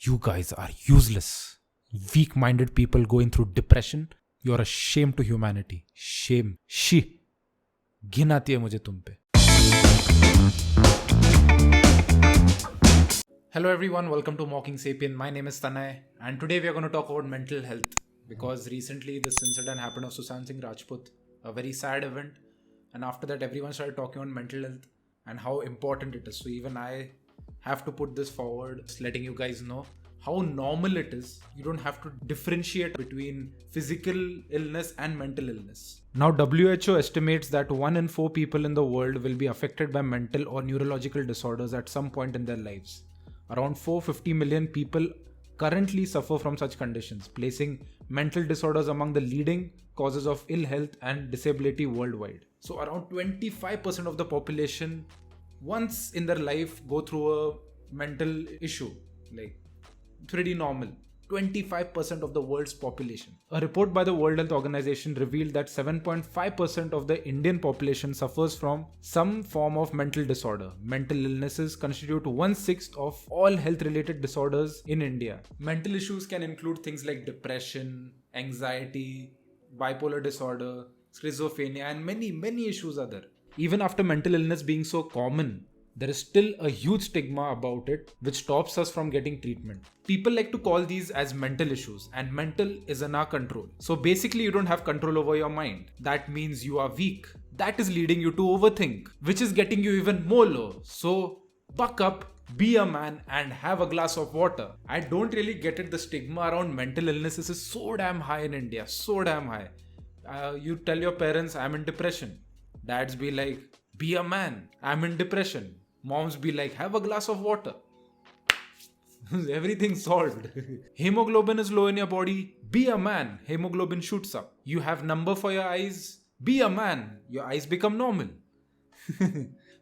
You guys are useless. Weak-minded people going through depression. You're a shame to humanity. Shame. She. घिन आती है मुझे तुम पे. Hello everyone, welcome to Mocking Sapien. My name is Tanay and today we are going to talk about mental health because recently this incident happened of Sushant Singh Rajput, a very sad event, and after that everyone started talking on mental health and how important it is. So even I have to put this forward, just letting you guys know how normal it is. You don't have to differentiate between physical illness and mental illness. Now, WHO estimates that 1 in 4 people in the world will be affected by mental or neurological disorders at some point in their lives. Around 450 million people currently suffer from such conditions, placing mental disorders among the leading causes of ill health and disability worldwide. So around 25% of the population once in their life go through a mental issue. Like, pretty normal. 25% of the world's population. A report by the World Health Organization revealed that 7.5% of the Indian population suffers from some form of mental disorder. Mental illnesses constitute 1/6 of all health-related disorders in India. Mental issues can include things like depression, anxiety, bipolar disorder, schizophrenia, and many issues are there. Even after mental illness being so common, there is still a huge stigma about it which stops us from getting treatment. People like to call these as mental issues, and mental is in our control. So basically you don't have control over your mind. That means you are weak. That is leading you to overthink, which is getting you even more low. So buck up, be a man and have a glass of water. I don't really get it. The stigma around mental illnesses is so damn high in India. So damn high. You tell your parents, I'm in depression. Dads be like, be a man, I'm in depression. Moms be like, have a glass of water. Everything solved. Hemoglobin is low in your body. Be a man. Hemoglobin shoots up. You have number for your eyes. Be a man. Your eyes become normal.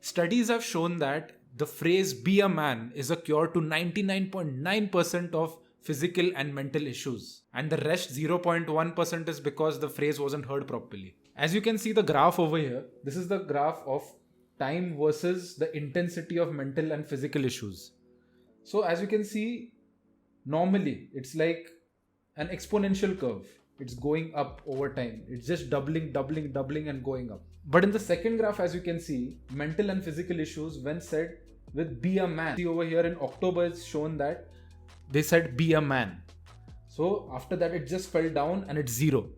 Studies have shown that the phrase be a man is a cure to 99.9% of physical and mental issues. And the rest 0.1% is because the phrase wasn't heard properly. As you can see the graph over here, this is the graph of time versus the intensity of mental and physical issues. So as you can see, normally it's like an exponential curve. It's going up over time. It's just doubling and going up. But in the second graph, as you can see, mental and physical issues when said with be a man. See over here in October it's shown that they said be a man. So after that it just fell down and it's 0.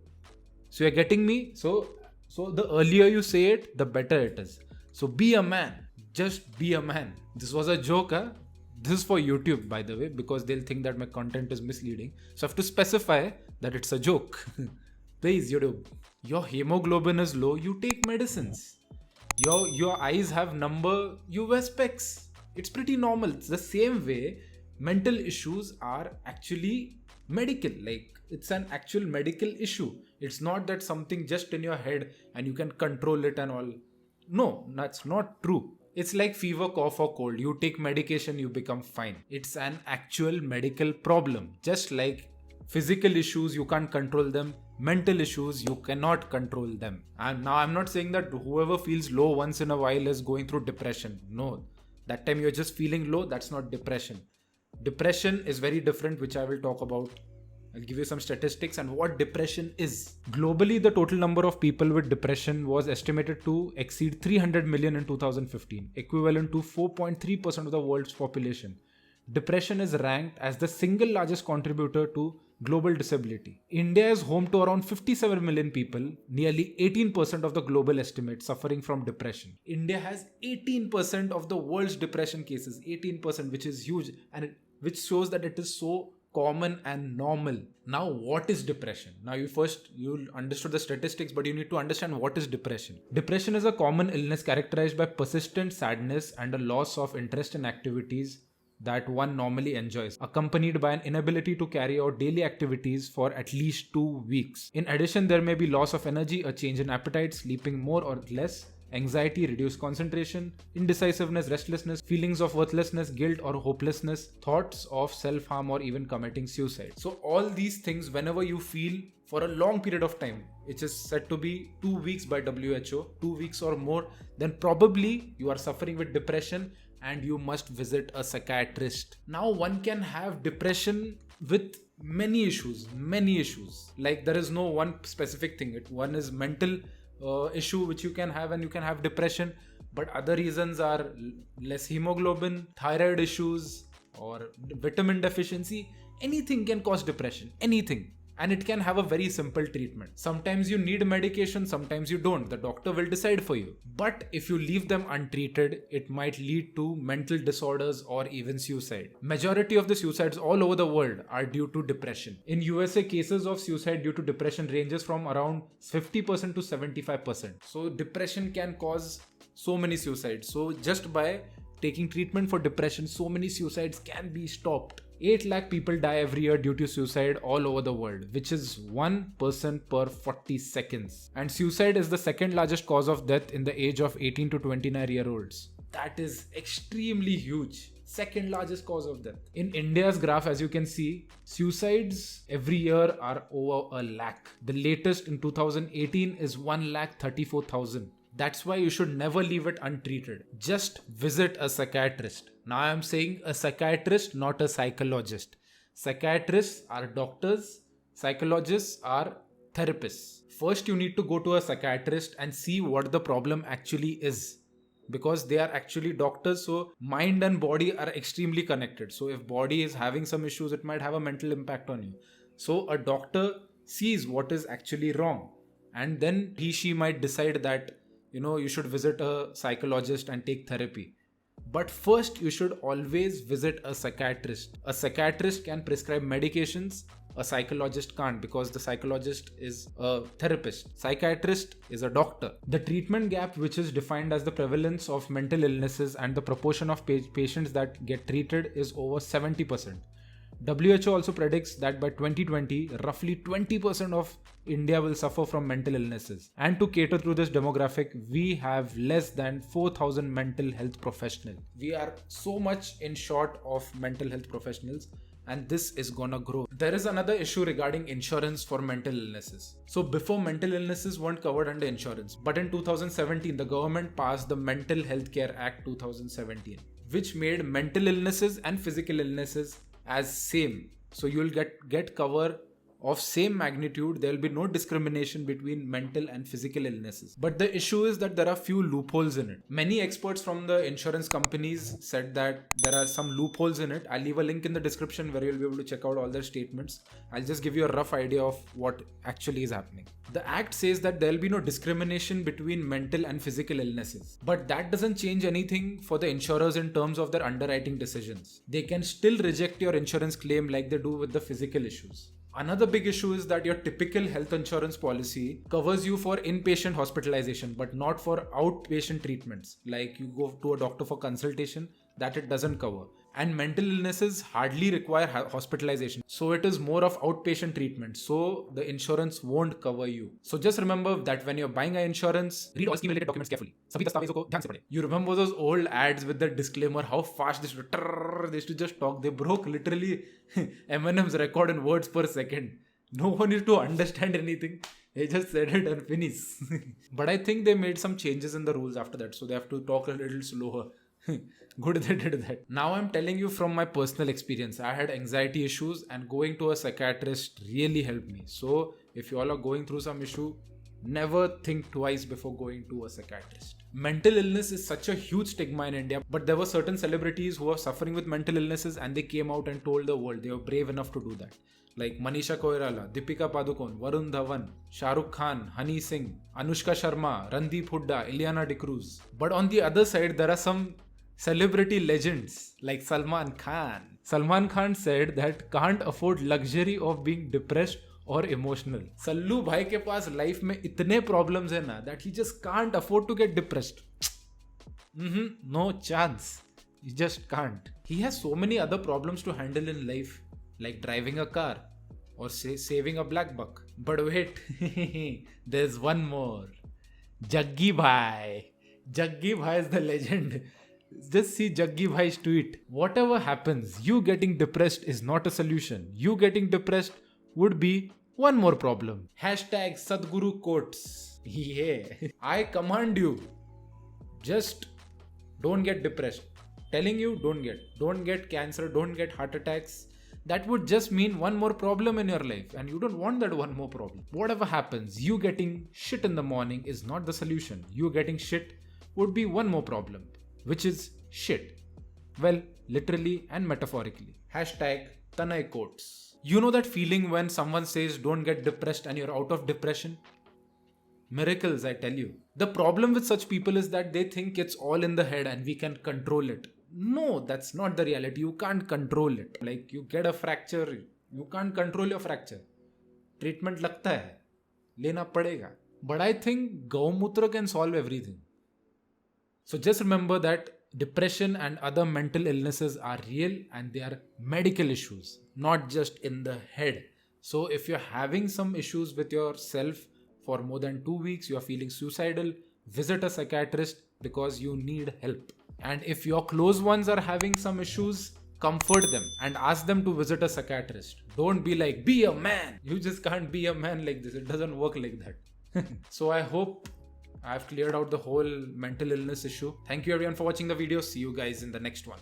So you're getting me? So the earlier you say it, the better it is. So be a man. Just be a man. This was a joke, huh? This is for YouTube, by the way, because they'll think that my content is misleading. So I have to specify that it's a joke. Please, YouTube. Your hemoglobin is low, you take medicines. Your eyes have number, you wear specs. It's pretty normal. It's the same way mental issues are actually medical. Like, it's an actual medical issue. It's not that something just in your head and you can control it and all. No, that's not true. It's like fever, cough or cold. You take medication, you become fine. It's an actual medical problem. Just like physical issues, you can't control them. Mental issues, you cannot control them. And now I'm not saying that whoever feels low once in a while is going through depression. No, that time you're just feeling low, that's not depression. Depression is very different, which I will talk about. I'll give you some statistics and what depression is. Globally, the total number of people with depression was estimated to exceed 300 million in 2015, equivalent to 4.3% of the world's population. Depression is ranked as the single largest contributor to global disability. India is home to around 57 million people, nearly 18% of the global estimate suffering from depression. India has 18% of the world's depression cases, 18%, which is huge, and which shows that it is so common and normal. Now, what is depression? Now, you understood the statistics, but you need to understand what is depression. Depression is a common illness characterized by persistent sadness and a loss of interest in activities that one normally enjoys, accompanied by an inability to carry out daily activities for at least 2 weeks. In addition, there may be loss of energy, a change in appetite, sleeping more or less, anxiety, reduced concentration, indecisiveness, restlessness, feelings of worthlessness, guilt or hopelessness, thoughts of self-harm or even committing suicide. So all these things, whenever you feel for a long period of time, which is said to be 2 weeks by WHO, 2 weeks or more, then probably you are suffering with depression. and you must visit a psychiatrist. Now, one can have depression with many issues. Like, there is no one specific thing. One is mental issue which you can have, and you can have depression. But other reasons are less hemoglobin, thyroid issues, or vitamin deficiency. Anything can cause depression. Anything. And it can have a very simple treatment. Sometimes you need medication, sometimes you don't. The doctor will decide for you. But if you leave them untreated, it might lead to mental disorders or even suicide. Majority of the suicides all over the world are due to depression. In USA, cases of suicide due to depression ranges from around 50% to 75%. So depression can cause so many suicides. So just by taking treatment for depression, so many suicides can be stopped. 8 lakh people die every year due to suicide all over the world, which is 1 person per 40 seconds. And suicide is the second largest cause of death in the age of 18 to 29-year-olds. That is extremely huge. Second largest cause of death. In India's graph, as you can see, suicides every year are over a lakh. The latest in 2018 is 1,34,000. That's why you should never leave it untreated. Just visit a psychiatrist. Now I am saying a psychiatrist, not a psychologist. Psychiatrists are doctors, psychologists are therapists. First, you need to go to a psychiatrist and see what the problem actually is. Because they are actually doctors, so mind and body are extremely connected. So if body is having some issues, it might have a mental impact on you. So a doctor sees what is actually wrong. And then she might decide that you should visit a psychologist and take therapy. But first, you should always visit a psychiatrist. A psychiatrist can prescribe medications. A psychologist can't, because the psychologist is a therapist. Psychiatrist is a doctor. The treatment gap, which is defined as the prevalence of mental illnesses and the proportion of patients that get treated, is over 70%. WHO also predicts that by 2020, roughly 20% of India will suffer from mental illnesses. And to cater to this demographic, we have less than 4,000 mental health professionals. We are so much in short of mental health professionals, and this is gonna grow. There is another issue regarding insurance for mental illnesses. So before, mental illnesses weren't covered under insurance. But in 2017, the government passed the Mental Health Care Act 2017, which made mental illnesses and physical illnesses as same. So you'll get cover of same magnitude. There will be no discrimination between mental and physical illnesses. But the issue is that there are few loopholes in it. Many experts from the insurance companies said that there are some loopholes in it. I'll leave a link in the description where you'll be able to check out all their statements. I'll just give you a rough idea of what actually is happening. The act says that there will be no discrimination between mental and physical illnesses. But that doesn't change anything for the insurers in terms of their underwriting decisions. They can still reject your insurance claim like they do with the physical issues. Another big issue is that your typical health insurance policy covers you for inpatient hospitalization, but not for outpatient treatments. Like you go to a doctor for consultation, that it doesn't cover. And mental illnesses hardly require hospitalization. So it is more of outpatient treatment. So the insurance won't cover you. So just remember that when you're buying an insurance, read all scheme related documents carefully. You remember those old ads with the disclaimer, how fast they used to just talk. They broke literally Eminem's record in words per second. No one used to understand anything. They just said it and finished. But I think they made some changes in the rules after that. So they have to talk a little slower. Good they did that. Now I'm telling you from my personal experience. I had anxiety issues and going to a psychiatrist really helped me. So if you all are going through some issue, never think twice before going to a psychiatrist. Mental illness is such a huge stigma in India, but there were certain celebrities who were suffering with mental illnesses and they came out and told the world. They were brave enough to do that. Like Manisha Koirala, Deepika Padukone, Varun Dhawan, Shah Rukh Khan, Honey Singh, Anushka Sharma, Randeep Hooda, Ileana D'Cruz. But on the other side, there are some celebrity legends like Salman Khan. Salman Khan said that can't afford luxury of being depressed or emotional. Sallu bhai ke paas life mein itne problems hai na that he just can't afford to get depressed. No chance. He just can't. He has so many other problems to handle in life, like driving a car or saving a black buck. But wait, there's one more. Jaggi Bhai. Jaggi Bhai is the legend. Just see Jaggi Bhai's tweet. Whatever happens, you getting depressed is not a solution. You getting depressed would be one more problem. Hashtag Sadhguru quotes. Yeah. I command you. Just don't get depressed. telling you, don't get cancer, don't get heart attacks. That would just mean one more problem in your life, and you don't want that one more problem. Whatever happens, you getting shit in the morning is not the solution. You getting shit would be one more problem, which is shit. Well, literally and metaphorically. Hashtag Tanay quotes. You know that feeling when someone says don't get depressed and you're out of depression? Miracles, I tell you. The problem with such people is that they think it's all in the head and we can control it. No, that's not the reality. You can't control it. Like you get a fracture, you can't control your fracture. Treatment लगता है, लेना पड़ेगा. But I think Gaumutra can solve everything. So just remember that depression and other mental illnesses are real and they are medical issues, not just in the head. So if you're having some issues with yourself for more than 2 weeks, you're feeling suicidal, visit a psychiatrist because you need help. And if your close ones are having some issues, comfort them and ask them to visit a psychiatrist. Don't be like, be a man. You just can't be a man like this. It doesn't work like that. So I hope I've cleared out the whole mental illness issue. Thank you everyone for watching the video. See you guys in the next one.